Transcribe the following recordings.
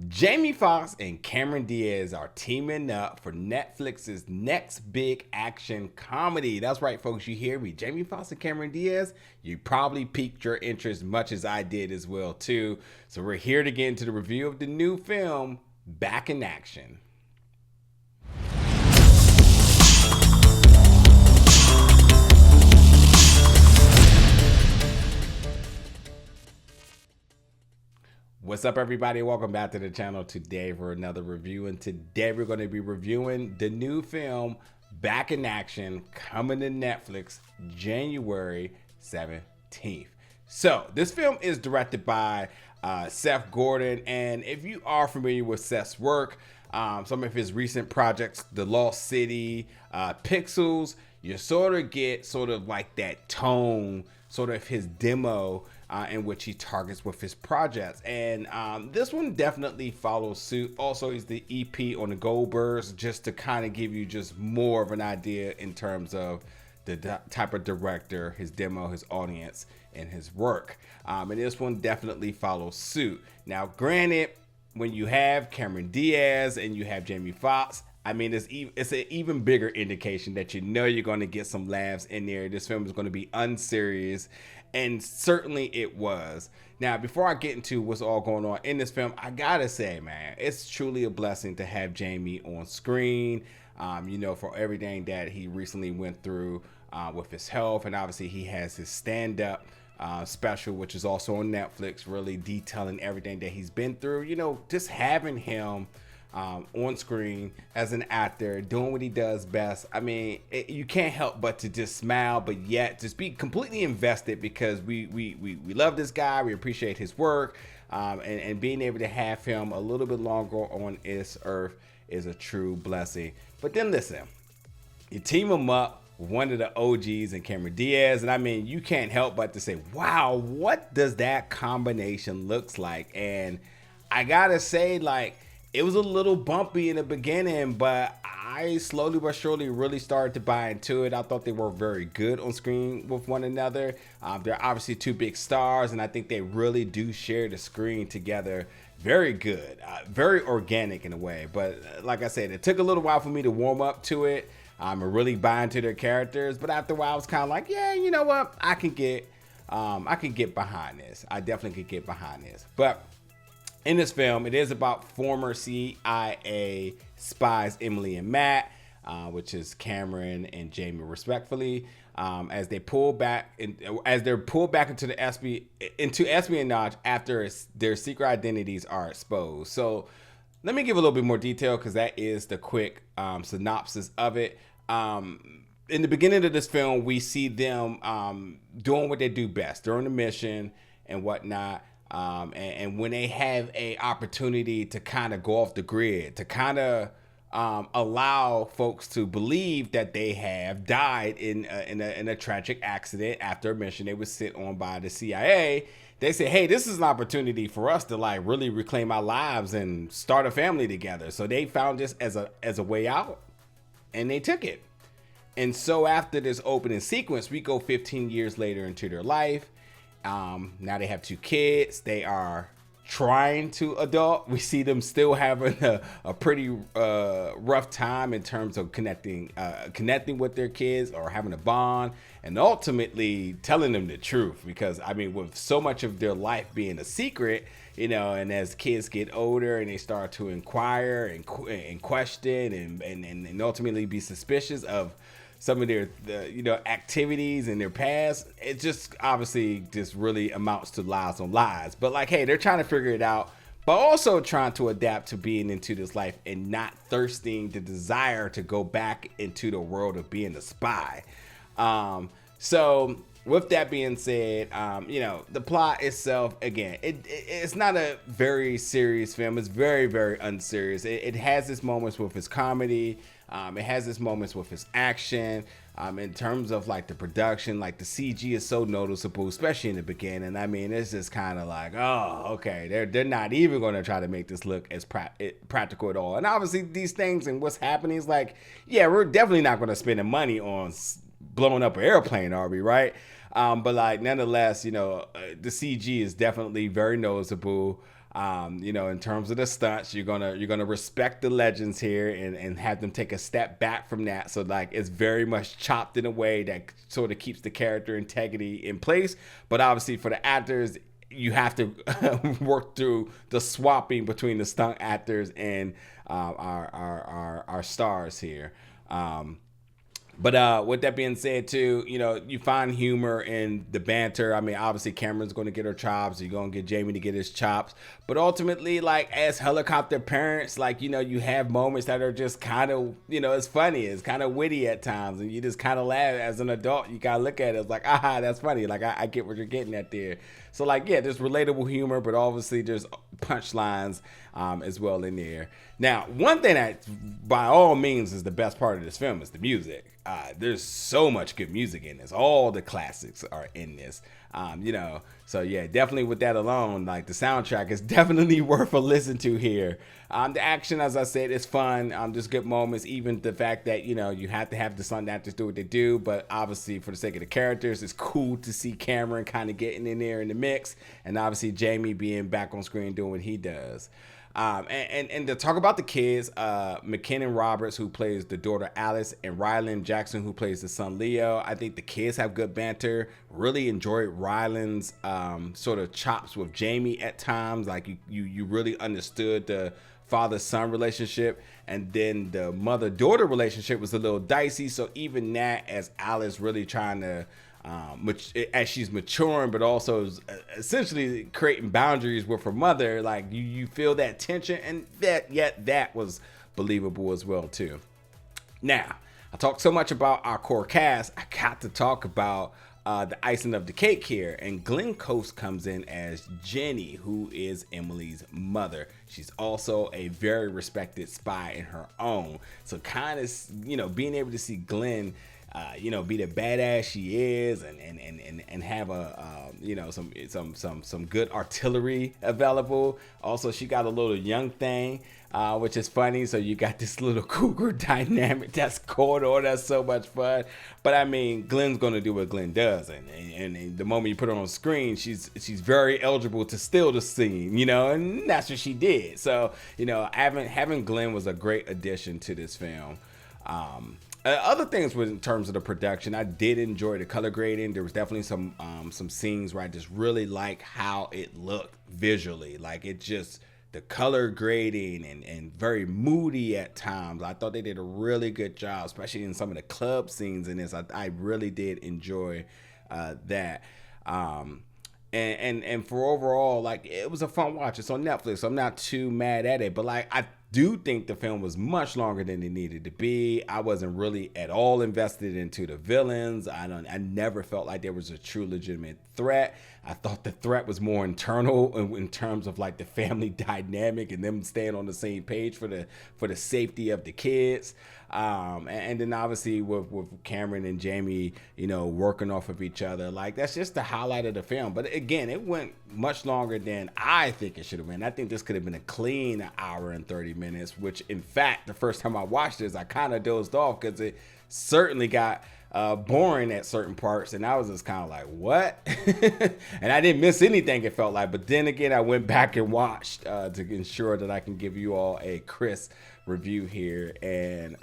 Jamie Foxx and Cameron Diaz are teaming up for Netflix's next big action comedy. That's right, folks. You hear me. Jamie Foxx and Cameron Diaz, you probably piqued your interest much as I did as well, too. So we're here to get into the review of the new film, Back in Action. What's up, everybody? Welcome back to the channel today for another review. And today we're going to be reviewing the new film Back in Action, coming to Netflix January 17th. So this film is directed by Seth Gordon. And if you are familiar with Seth's work, some of his recent projects, The Lost City, Pixels, you sort of get sort of like that tone, sort of his demo in which he targets with his projects. And this one definitely follows suit. Also, he's the EP on the Goldbergs, just to kind of give you just more of an idea in terms of the type of director, his demo, his audience, and his work. And this one definitely follows suit. Now, granted, when you have Cameron Diaz and you have Jamie Foxx, I mean, it's an even bigger indication that you know you're going to get some laughs in there. This film is going to be unserious, and certainly it was. Now, before I get into what's all going on in this film, I gotta say, man, it's truly a blessing to have Jamie on screen. You know, for everything that he recently went through with his health, and obviously he has his stand-up special, which is also on Netflix, really detailing everything that he's been through. You know, just having him on screen as an actor, doing what he does best. I mean, you can't help but to just smile, but yet just be completely invested, because we love this guy. We appreciate his work, and being able to have him a little bit longer on this earth is a true blessing. But then listen, you team him up with one of the OGs and Cameron Diaz, and I mean, you can't help but to say, wow, what does that combination looks like? And I gotta say, like, it was a little bumpy in the beginning, but I slowly but surely really started to buy into it. I thought they were very good on screen with one another. They're obviously two big stars, and I think they really do share the screen together very good, very organic in a way. But like I said, it took a little while for me to warm up to it and really buy into their characters. But after a while, I was kind of like, yeah, you know what? I can get behind this. I definitely could get behind this. But in this film, it is about former CIA spies Emily and Matt, which is Cameron and Jamie, respectfully, as they're pulled back into espionage after their secret identities are exposed. So let me give a little bit more detail, because that is the quick synopsis of it. In the beginning of this film, we see them doing what they do best during the mission and whatnot. And when they have a opportunity to kind of go off the grid, to kind of allow folks to believe that they have died in a tragic accident after a mission they were sent on by the CIA, they say, hey, this is an opportunity for us to like really reclaim our lives and start a family together. So they found this as a way out, and they took it. And so after this opening sequence, we go 15 years later into their life. Now they have two kids. They are trying to adult. We see them still having a pretty rough time in terms of connecting with their kids, or having a bond, and ultimately telling them the truth. Because I mean, with so much of their life being a secret, you know, and as kids get older and they start to inquire and question and ultimately be suspicious of some of their activities in their past, it just obviously just really amounts to lies on lies. But like, hey, they're trying to figure it out, but also trying to adapt to being into this life and not thirsting the desire to go back into the world of being a spy. So with that being said, the plot itself, again, it's not a very serious film. It's very, very unserious. It has its moments with its comedy. It has its moments with its action. In terms of like the production, like the CG is so noticeable, especially in the beginning. I mean, it's just kind of like, oh, okay, they're not even going to try to make this look as practical at all. And obviously these things and what's happening is like, yeah, we're definitely not going to spend the money on blowing up an airplane, are we, right? But like, nonetheless, the CG is definitely very noticeable. You know, in terms of the stunts, you're gonna respect the legends here and have them take a step back from that. So like it's very much chopped in a way that sort of keeps the character integrity in place. But obviously for the actors, you have to work through the swapping between the stunt actors and our stars here. But with that being said, too, you know, you find humor in the banter. I mean, obviously, Cameron's going to get her chops. You're going to get Jamie to get his chops. But ultimately, like, as helicopter parents, like, you know, you have moments that are just kind of, you know, it's funny. It's kind of witty at times. And you just kind of laugh as an adult. You kind of look at it. It's like, aha, that's funny. Like, I get what you're getting at there. So, like, yeah, there's relatable humor, but obviously there's punchlines as well in there. Now, one thing that, by all means, is the best part of this film is the music. There's so much good music in this. All the classics are in this. You know, so yeah, definitely with that alone, like the soundtrack is definitely worth a listen to here. The action, as I said, is fun. There's good moments. Even the fact that, you know, you have to have the stunt actors do what they do, but obviously for the sake of the characters, it's cool to see Cameron kind of getting in there in the mix, and obviously Jamie being back on screen doing what he does. And to talk about the kids, McKinnon Roberts, who plays the daughter Alice, and Ryland Jackson, who plays the son Leo. I think the kids have good banter. Really enjoyed Ryland's sort of chops with Jamie at times. Like you really understood the father-son relationship, and then the mother-daughter relationship was a little dicey. So even that, as Alice really trying to as she's maturing, but also essentially creating boundaries with her mother, like you feel that tension, and that was believable as well too. Now, I talked so much about our core cast, I got to talk about the icing of the cake here, and Glenn Close comes in as Jenny, who is Emily's mother. She's also a very respected spy in her own. So kind of, you know, being able to see Glenn you know, be the badass she is, and have a you know, some good artillery available. Also, she got a little young thing, which is funny. So you got this little cougar dynamic that's going on. That's so much fun. But I mean, Glenn's gonna do what Glenn does, and the moment you put her on screen, she's very eligible to steal the scene, you know, and that's what she did. So you know, having Glenn was a great addition to this film. Other things in terms of the production, I did enjoy the color grading. There was definitely some scenes where I just really like how it looked visually. Like it just, the color grading and very moody at times. I thought they did a really good job, especially in some of the club scenes in this. I really did enjoy that. And for overall, like, it was a fun watch. It's on Netflix, so I'm not too mad at it. But like, I do think the film was much longer than it needed to be. I wasn't really at all invested into the villains. I never felt like there was a true legitimate threat. I thought the threat was more internal in terms of like the family dynamic and them staying on the same page for the safety of the kids. And then obviously with Cameron and Jamie, you know, working off of each other, like that's just the highlight of the film. But again, it went much longer than I think it should have been. I think this could have been a clean hour and 30 minutes, which in fact, the first time I watched this, I kind of dozed off because it certainly got boring at certain parts, and I was just kind of like, what? And I didn't miss anything, it felt like. But then again, I went back and watched to ensure that I can give you all a crisp review here, and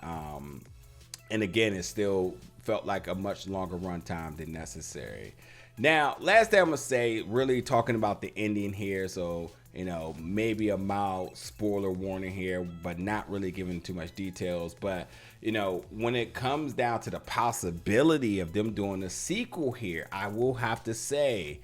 again, it still felt like a much longer runtime than necessary. Now, last thing I'm gonna say, really talking about the ending here, so you know, maybe a mild spoiler warning here, but not really giving too much details. But you know, when it comes down to the possibility of them doing a sequel here, I will have to say,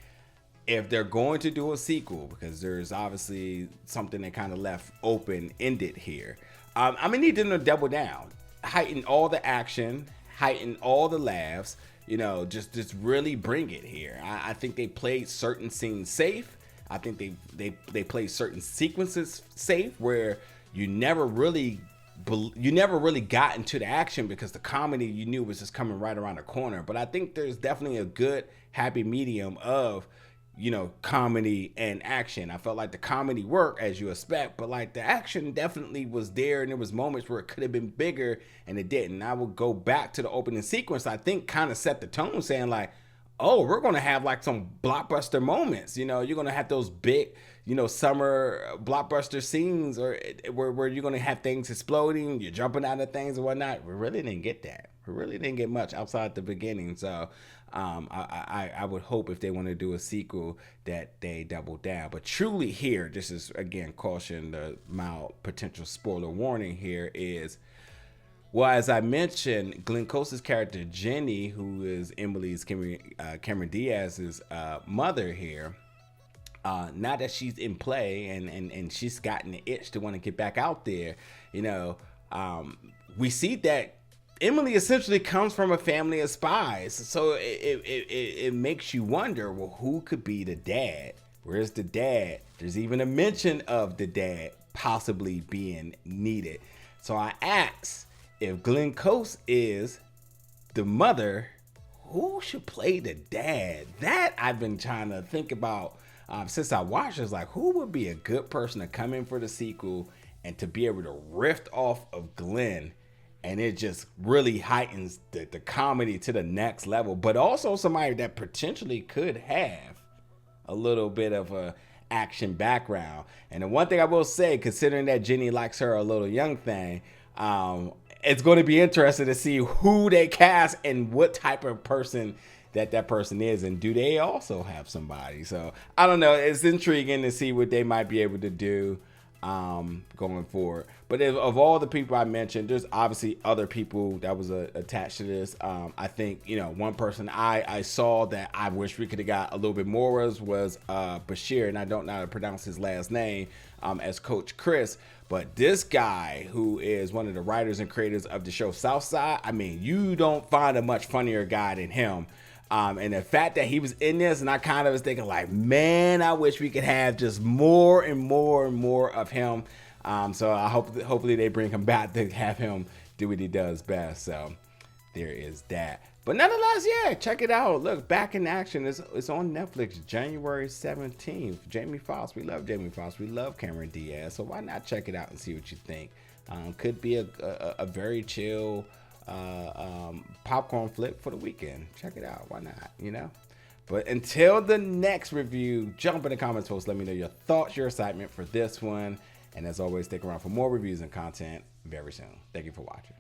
if they're going to do a sequel, because there's obviously something that kind of left open-ended here, I'm gonna need them to double down, heighten all the action, heighten all the laughs, you know, just really bring it here. I think they played certain scenes safe. I think they played certain sequences safe where you never really got into the action because the comedy you knew was just coming right around the corner. But I think there's definitely a good happy medium of, you know, comedy and action. I felt like the comedy worked as you expect, but like the action definitely was there, and there was moments where it could have been bigger and it didn't. I will go back to the opening sequence. I think kind of set the tone, saying like, oh, we're going to have like some blockbuster moments. You know, you're going to have those big, summer blockbuster scenes, or where you're going to have things exploding, you're jumping out of things and whatnot. We really didn't get that. We really didn't get much outside the beginning. So I would hope if they want to do a sequel that they double down. But truly here, this is, again, caution, the mild potential spoiler warning here is, well, as I mentioned, Glenn Close's character, Jenny, who is Emily's Cameron Diaz's mother here, now that she's in play and she's gotten the itch to want to get back out there, we see that Emily essentially comes from a family of spies. So it makes you wonder, well, who could be the dad? Where's the dad? There's even a mention of the dad possibly being needed. So I asked, if Glenn Close is the mother, who should play the dad? That I've been trying to think about since I watched. It's like, who would be a good person to come in for the sequel and to be able to riff off of Glenn, and it just really heightens the comedy to the next level, but also somebody that potentially could have a little bit of a action background. And the one thing I will say, considering that Jenny likes her a little young thing, it's going to be interesting to see who they cast and what type of person that person is, and do they also have somebody. So I don't know, it's intriguing to see what they might be able to do going forward. But of all the people I mentioned, there's obviously other people that was attached to this. I think, one person I saw that I wish we could have got a little bit more was Bashir, and I don't know how to pronounce his last name, as Coach Chris. But this guy, who is one of the writers and creators of the show Southside, I mean, you don't find a much funnier guy than him. And the fact that he was in this, and I kind of was thinking like, man, I wish we could have just more and more and more of him. So I hopefully they bring him back to have him do what he does best. So there is that. But nonetheless, yeah, check it out. Look, Back in Action is on Netflix January 17th. Jamie Foxx, we love Jamie Foxx. We love Cameron Diaz. So why not check it out and see what you think? Could be a very chill popcorn flick for the weekend. Check it out. Why not? But until the next review, jump in the comments, folks. Let me know your thoughts, your excitement for this one. And as always, stick around for more reviews and content very soon. Thank you for watching.